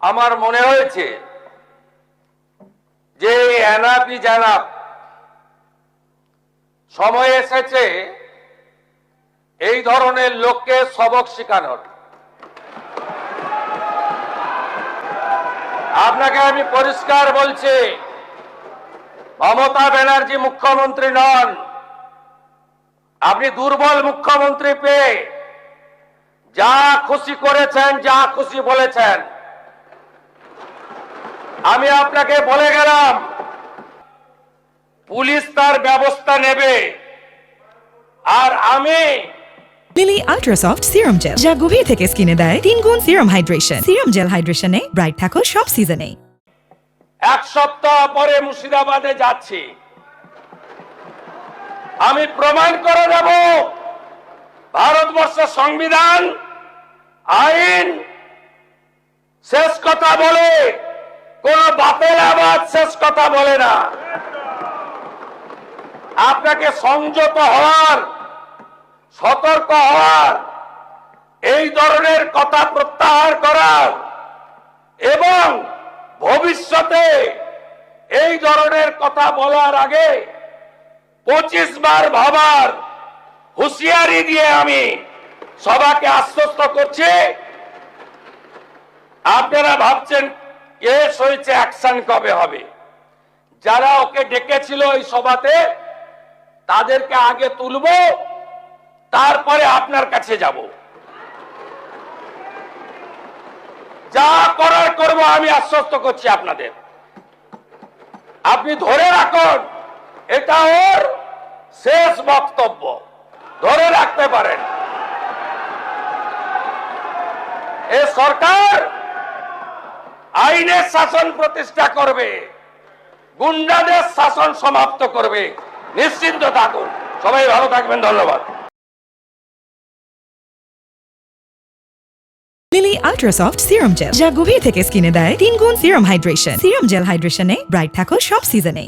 আমার মনে হয়েছে যে এনাফি জানাব সময় এসেছে এই ধরনের লোককে সবক শেখানোর। আপনাকে আমি পরিষ্কার বলছি, মমতা ব্যানার্জি মুখ্যমন্ত্রী নন। আপনি দুর্বল মুখ্যমন্ত্রী পেয়ে যা খুশি করেছেন, যা খুশি বলেছেন। আমি আপনাকে বলে গেলাম পুলিশ তার ব্যবস্থা নেবে, আর আমি Lily ultra soft serum gel, যা গভীর থেকে স্কিনে দেয় 3 গুণ সিরাম হাইড্রেশন। সিরাম জেল হাইড্রেশনে ব্রাইট থাকো সব সিজনে। এক সপ্তাহ পরে মুর্শিদাবাদে যাচ্ছি। আমি প্রমাণ করে দেব ভারতবর্ষের সংবিধান, আইন শেষ কথা বলে, কোন বাতেল আবাদ শেষ কথা বলে না। আপনাকে সংযত হওয়ার, সতর্ক হওয়ার, এই ধরনের কথা প্রত্যাহার করার এবং ভবিষ্যতে এই ধরনের কথা বলার আগে 25 বার ভাবার হুঁশিয়ারি দিয়ে আমি সবাইকে আশ্বস্ত করছি। আপনারা ভাবছেন কেস হয়েছে, অ্যাকশন কবে হবে? যারা ওকে ডেকেছিল এই সভাতে তাদেরকে আগে তুলবো, তারপরে আপনার কাছে যাব। যা করার করব, আমি আশ্বস্ত করছি আপনাদের। আপনি ধরে রাখুন, এটা ওর শেষ বক্তব্য, ধরে রাখতে পারেন। এ সরকার আইনের শাসন প্রতিষ্ঠা করবে, গুন্ডাদের শাসন সমাপ্ত করবে, নিশ্চিন্ত থাকুন। সবাই ভালো থাকবেন, ধন্যবাদ। Lily ultra soft serum gel, যা গভীর থেকে স্কিনে দেয় 3 গুণ সিরাম হাইড্রেশন। সিরাম জেল হাইড্রেশনে ব্রাইট থাকো সব সিজনে।